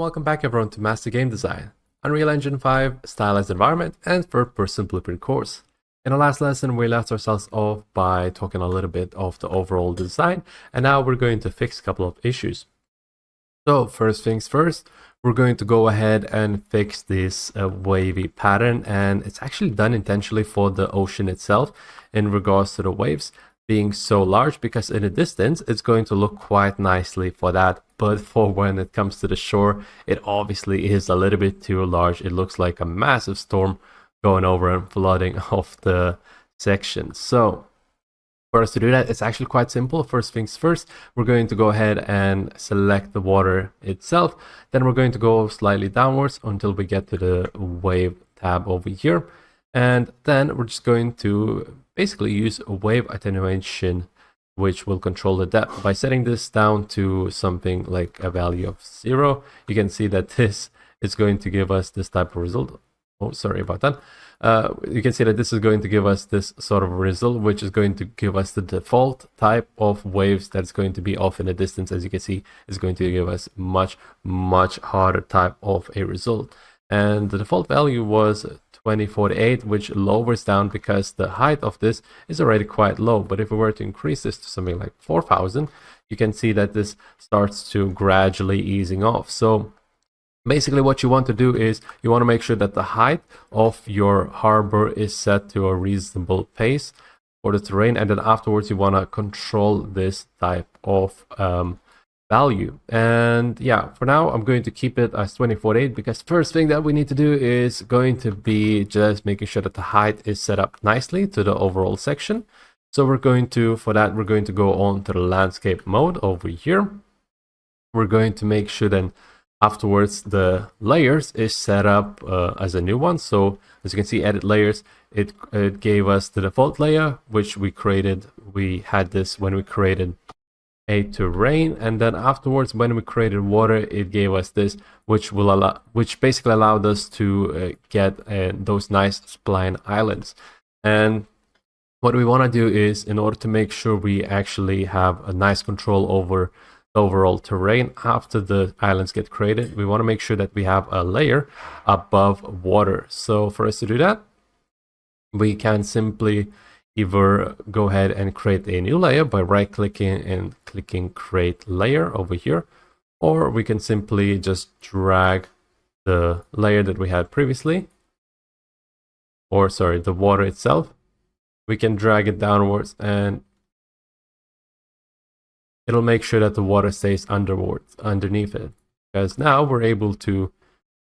welcome back everyone to Master Game Design, Unreal Engine 5, Stylized Environment, and third-person blueprint course. In the last lesson, we left ourselves off by talking a little bit of the overall design, and now we're going to fix a couple of issues. So first things first, we're going to go ahead and fix this wavy pattern, and it's actually done intentionally for the ocean itself in regards to the waves being so large, because in a distance it's going to look quite nicely for that, but for when it comes to the shore it obviously is a little bit too large. It looks like a massive storm going over and flooding off the section. So for us to do that, it's actually quite simple. First things first, we're going to go ahead and select the water itself. Then we're going to go slightly downwards until we get to the wave tab over here. And then we're just going to basically use a wave attenuation, which will control the depth. By setting this down to something like a value of 0, you can see that this is going to give us this type of result. Oh, sorry about that. You can see that this is going to give us this sort of result, which is going to give us the default type of waves that's going to be off in the distance. As you can see, is going to give us much harder type of a result. And the default value was 2048, which lowers down because the height of this is already quite low. But if we were to increase this to something like 4000, you can see that this starts to gradually easing off. So basically what you want to do is you want to make sure that the height of your harbor is set to a reasonable pace for the terrain, and then afterwards you want to control this type of value. And yeah, for now I'm going to keep it as 2048, because first thing that we need to do is going to be just making sure that the height is set up nicely to the overall section. So we're going to, for that, we're going to go on to the landscape mode over here. We're going to make sure then afterwards the layers is set up as a new one. So as you can see, edit layers, it gave us the default layer which we created. We had this when we created a terrain, and then afterwards when we created water, it gave us this, which basically allowed us to get those nice spline islands. And what we want to do is, in order to make sure we actually have a nice control over the overall terrain after the islands get created, we want to make sure that we have a layer above water. So for us to do that, we can simply either go ahead and create a new layer by right clicking and clicking create layer over here, or we can simply just drag the layer that we had previously, or sorry, the water itself. We can drag it downwards and it'll make sure that the water stays underneath it, because now we're able to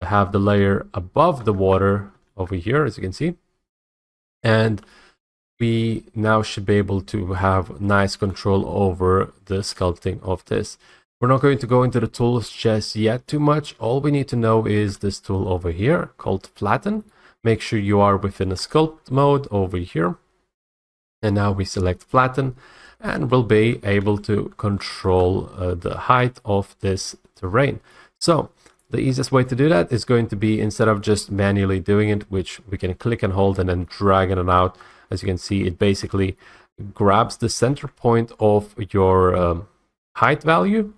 have the layer above the water over here, as you can see, and we now should be able to have nice control over the sculpting of this. We're not going to go into the tools just yet too much. All we need to know is this tool over here called flatten. Make sure you are within a sculpt mode over here. And now we select flatten, and we'll be able to control the height of this terrain. So the easiest way to do that is going to be, instead of just manually doing it, which we can click and hold and then dragging it out. As you can see, it basically grabs the center point of your height value,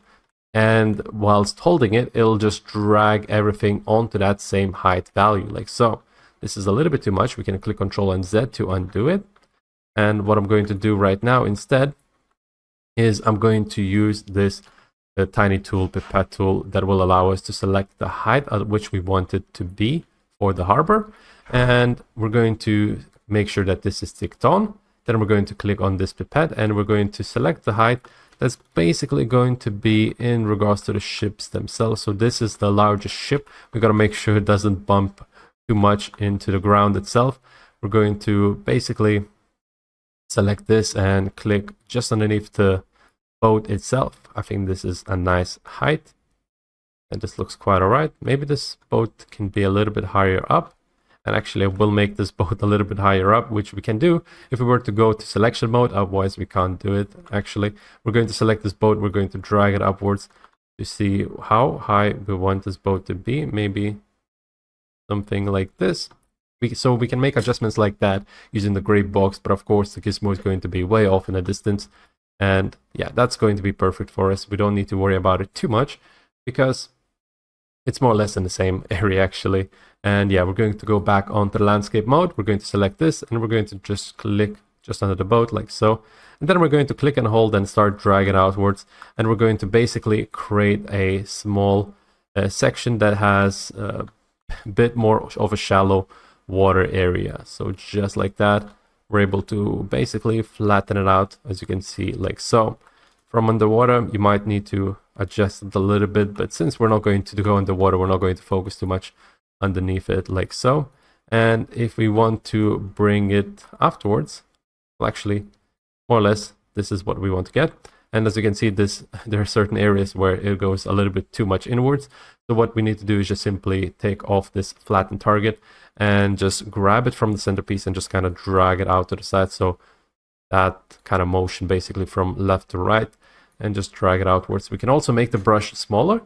and whilst holding it, it'll just drag everything onto that same height value, like so. This is a little bit too much. We can click Ctrl and Z to undo it. And what I'm going to do right now instead is I'm going to use this tiny tool, pipette tool, that will allow us to select the height at which we want it to be for the harbor. And we're going to make sure that this is ticked on. Then we're going to click on this pipette and we're going to select the height that's basically going to be in regards to the ships themselves. So this is the largest ship. We got to make sure it doesn't bump too much into the ground itself. We're going to basically select this and click just underneath the boat itself. I think this is a nice height, and this looks quite alright. Maybe this boat can be a little bit higher up. And actually I will make this boat a little bit higher up, which we can do if we were to go to selection mode. Otherwise we can't do it. Actually, we're going to select this boat. We're going to drag it upwards to see how high we want this boat to be. Maybe something like this. So we can make adjustments like that using the gray box, but of course the gizmo is going to be way off in the distance. And yeah, that's going to be perfect for us. We don't need to worry about it too much, because It's more or less in the same area actually. And yeah, we're going to go back onto the landscape mode. We're going to select this and we're going to just click just under the boat like so. And then we're going to click and hold and start dragging outwards. And we're going to basically create a small section that has a bit more of a shallow water area. So just like that, we're able to basically flatten it out, as you can see, like so. From underwater, you might need to adjust it a little bit, but since we're not going to go underwater, we're not going to focus too much underneath it like so. And if we want to bring it afterwards, well, actually, more or less, this is what we want to get. And as you can see, there are certain areas where it goes a little bit too much inwards. So what we need to do is just simply take off this flattened target and just grab it from the centerpiece and just kind of drag it out to the side. So that kind of motion basically from left to right, and just drag it outwards. We can also make the brush smaller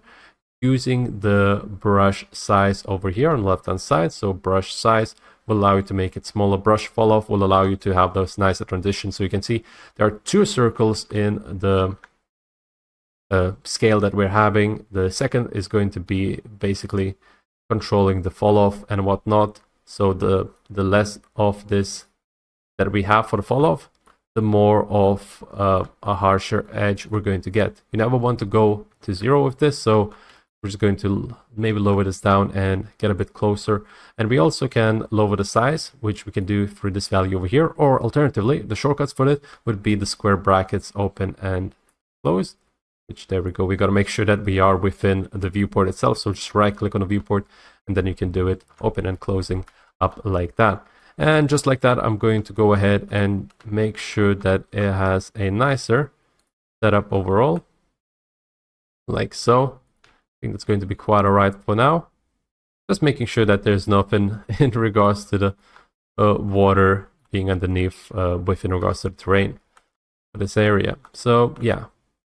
using the brush size over here on the left hand side. So brush size will allow you to make it smaller. Brush fall off will allow you to have those nicer transitions. So you can see there are two circles in the scale that we're having. The second is going to be basically controlling the fall off and whatnot. So the less of this that we have for the fall off, the more of a harsher edge we're going to get. You never want to go to 0 with this, so we're just going to maybe lower this down and get a bit closer. And we also can lower the size, which we can do through this value over here, or alternatively, the shortcuts for it would be the square brackets open and close, which there we go. We got to make sure that we are within the viewport itself. So just right click on the viewport and then you can do it open and closing up like that. And just like that, I'm going to go ahead and make sure that it has a nicer setup overall, like so. I think that's going to be quite all right for now. Just making sure that there's nothing in regards to the water being underneath within regards to the terrain for this area. So yeah,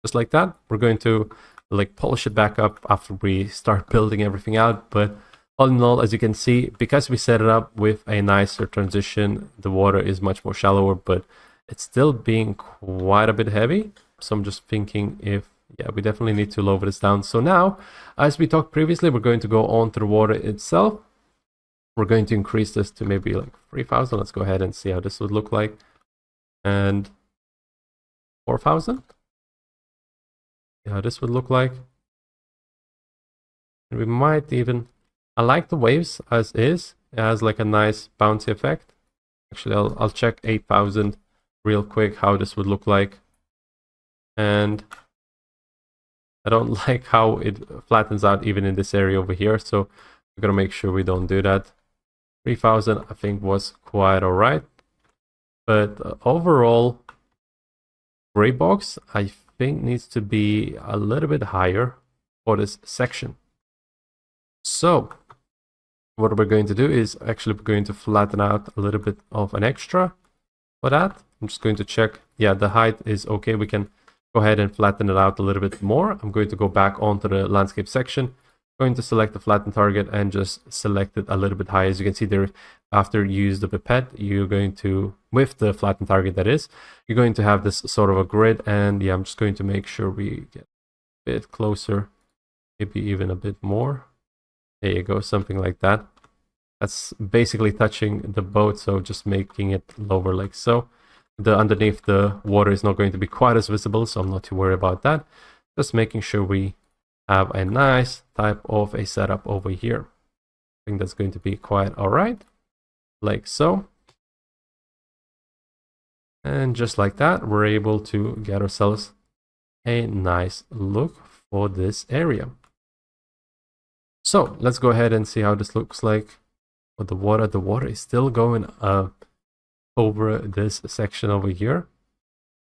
just like that, we're going to like polish it back up after we start building everything out. But all in all, as you can see, because we set it up with a nicer transition, the water is much more shallower, but it's still being quite a bit heavy. So I'm just thinking if, yeah, we definitely need to lower this down. So now, as we talked previously, we're going to go onto the water itself. We're going to increase this to maybe like 3,000. Let's go ahead and see how this would look like. And 4,000. Yeah, this would look like. And we might even, I like the waves as is. It has like a nice bouncy effect. Actually, I'll check 8,000 real quick how this would look like. And I don't like how it flattens out even in this area over here. So we're gonna make sure we don't do that. 3,000 I think was quite all right. But overall, gray box I think needs to be a little bit higher for this section. So what we're going to do is actually we're going to flatten out a little bit of an extra for that. I'm just going to check. Yeah, the height is okay. We can go ahead and flatten it out a little bit more. I'm going to go back onto the landscape section, going to select the flatten target and just select it a little bit high. As you can see there, after you use the pipette, you're going to, with the flatten target that is, you're going to have this sort of a grid. And yeah, I'm just going to make sure we get a bit closer, maybe even a bit more. There you go, something like that. That's basically touching the boat, so just making it lower like so. The underneath the water is not going to be quite as visible, so I'm not too worried about that. Just making sure we have a nice type of a setup over here. I think that's going to be quite all right, like so. And just like that, we're able to get ourselves a nice look for this area. So let's go ahead and see how this looks like for the water. The water is still going over this section over here,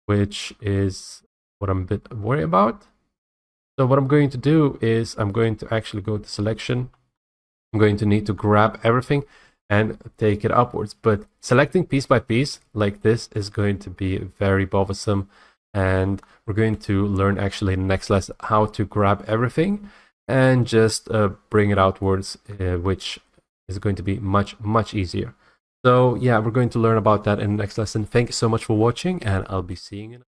which is what I'm a bit worried about. So what I'm going to do is I'm going to actually go to selection. I'm going to need to grab everything and take it upwards. But selecting piece by piece like this is going to be very bothersome. And we're going to learn actually in the next lesson how to grab everything and just bring it outwards, which is going to be much easier. So yeah, we're going to learn about that in the next lesson. Thank you so much for watching, and I'll be seeing you.